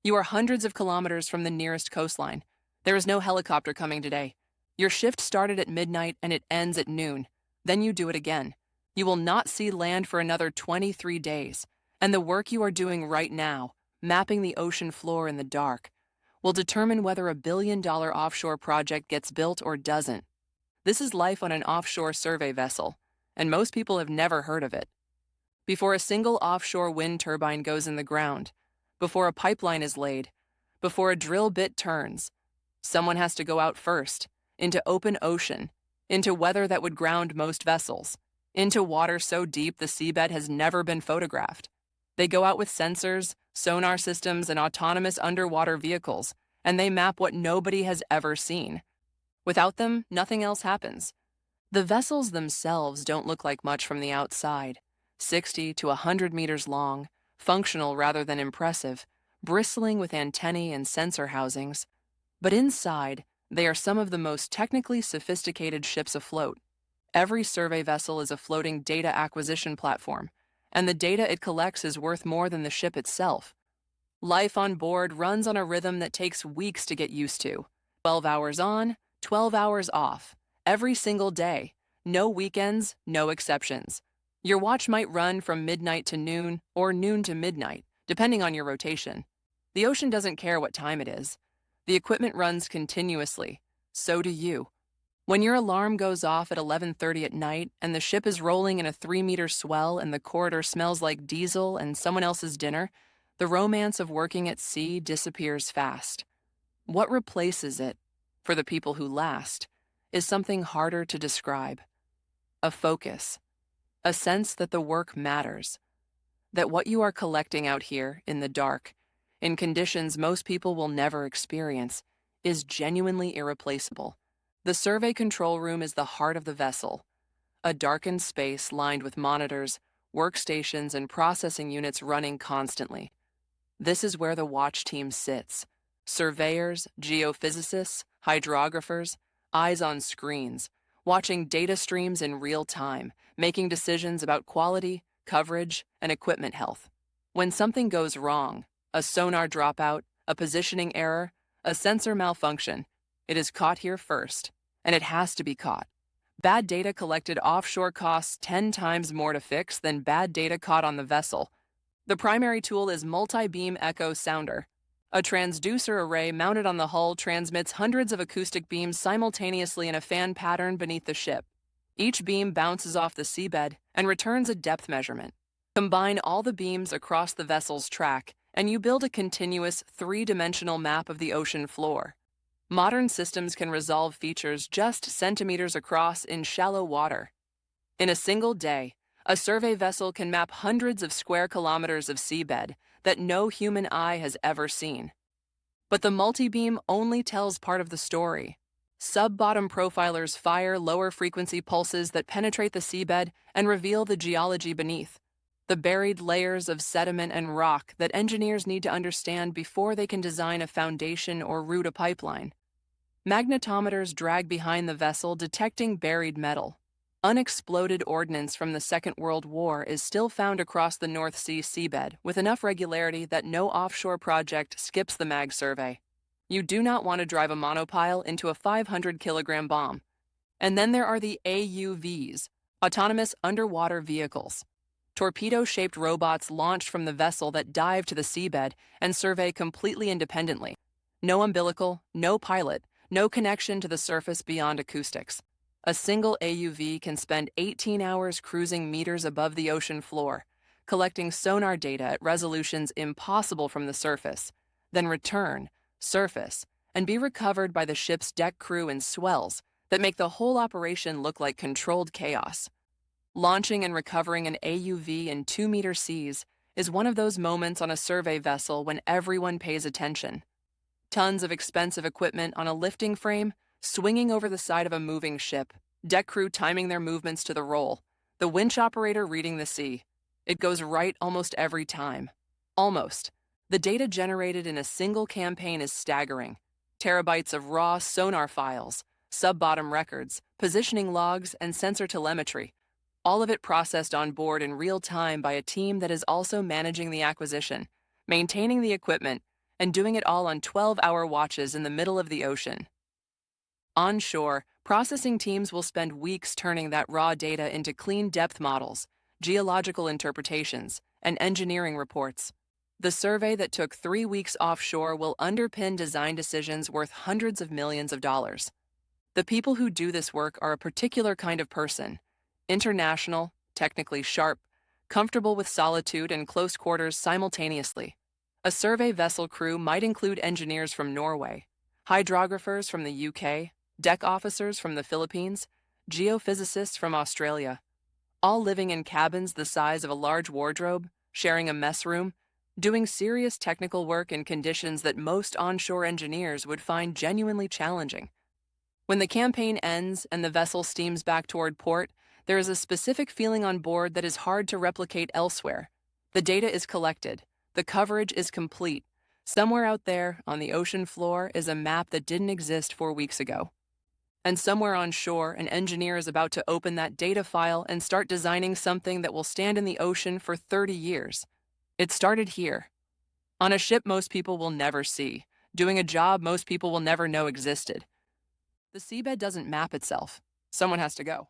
You are hundreds of kilometers from the nearest coastline. There is no helicopter coming today. Your shift started at midnight and it ends at noon. Then you do it again. You will not see land for another 23 days. And the work you are doing right now, mapping the ocean floor in the dark, will determine whether a billion-dollar offshore project gets built or doesn't. This is life on an offshore survey vessel, and most people have never heard of it. Before a single offshore wind turbine goes in the ground, before a pipeline is laid, before a drill bit turns, someone has to go out first, into open ocean, into weather that would ground most vessels, into water so deep the seabed has never been photographed. They go out with sensors, sonar systems, and autonomous underwater vehicles, and they map what nobody has ever seen. Without them, nothing else happens. The vessels themselves don't look like much from the outside. 60 to 100 meters long, functional rather than impressive, bristling with antennae and sensor housings. But inside, they are some of the most technically sophisticated ships afloat. Every survey vessel is a floating data acquisition platform, and the data it collects is worth more than the ship itself. Life on board runs on a rhythm that takes weeks to get used to. 12 hours on, 12 hours off, every single day. No weekends, no exceptions. Your watch might run from midnight to noon or noon to midnight, depending on your rotation. The ocean doesn't care what time it is. The equipment runs continuously. So do you. When your alarm goes off at 11:30 at night and the ship is rolling in a 3-meter swell and the corridor smells like diesel and someone else's dinner, the romance of working at sea disappears fast. What replaces it, for the people who last, is something harder to describe. A focus. A sense that the work matters. That what you are collecting out here in the dark, in conditions most people will never experience, is genuinely irreplaceable. The survey control room is the heart of the vessel, a darkened space lined with monitors, workstations, and processing units running constantly. This is where the watch team sits. Surveyors, geophysicists, hydrographers, eyes on screens, watching data streams in real time, making decisions about quality, coverage, and equipment health. When something goes wrong, a sonar dropout, a positioning error, a sensor malfunction, it is caught here first, and it has to be caught. Bad data collected offshore costs 10 times more to fix than bad data caught on the vessel. The primary tool is multibeam echo sounder. A transducer array mounted on the hull transmits hundreds of acoustic beams simultaneously in a fan pattern beneath the ship. Each beam bounces off the seabed and returns a depth measurement. Combine all the beams across the vessel's track, and you build a continuous 3-dimensional map of the ocean floor. Modern systems can resolve features just centimeters across in shallow water. In a single day, a survey vessel can map hundreds of square kilometers of seabed that no human eye has ever seen. But the multibeam only tells part of the story. Sub-bottom profilers fire lower-frequency pulses that penetrate the seabed and reveal the geology beneath, the buried layers of sediment and rock that engineers need to understand before they can design a foundation or route a pipeline. Magnetometers drag behind the vessel detecting buried metal. Unexploded ordnance from the Second World War is still found across the North Sea seabed with enough regularity that no offshore project skips the MAG survey. You do not want to drive a monopile into a 500-kilogram bomb. And then there are the AUVs, autonomous underwater vehicles. Torpedo-shaped robots launched from the vessel that dive to the seabed and survey completely independently. No umbilical, no pilot, no connection to the surface beyond acoustics. A single AUV can spend 18 hours cruising meters above the ocean floor, collecting sonar data at resolutions impossible from the surface, then return, surface, and be recovered by the ship's deck crew in swells that make the whole operation look like controlled chaos. Launching and recovering an AUV in 2-meter seas is one of those moments on a survey vessel when everyone pays attention. Tons of expensive equipment on a lifting frame, swinging over the side of a moving ship, deck crew timing their movements to the roll, the winch operator reading the sea. It goes right almost every time. Almost. The data generated in a single campaign is staggering. Terabytes of raw sonar files, sub-bottom records, positioning logs, and sensor telemetry. All of it processed on board in real time by a team that is also managing the acquisition, maintaining the equipment, and doing it all on 12-hour watches in the middle of the ocean. Onshore, processing teams will spend weeks turning that raw data into clean depth models, geological interpretations, and engineering reports. The survey that took 3 weeks offshore will underpin design decisions worth hundreds of millions of dollars. The people who do this work are a particular kind of person: international, technically sharp, comfortable with solitude and close quarters simultaneously. A survey vessel crew might include engineers from Norway, hydrographers from the UK, deck officers from the Philippines, geophysicists from Australia, all living in cabins the size of a large wardrobe, sharing a mess room, doing serious technical work in conditions that most onshore engineers would find genuinely challenging. When the campaign ends and the vessel steams back toward port, there is a specific feeling on board that is hard to replicate elsewhere. The data is collected. The coverage is complete. Somewhere out there, on the ocean floor, is a map that didn't exist 4 weeks ago. And somewhere on shore, an engineer is about to open that data file and start designing something that will stand in the ocean for 30 years. It started here, on a ship most people will never see, doing a job most people will never know existed. The seabed doesn't map itself. Someone has to go.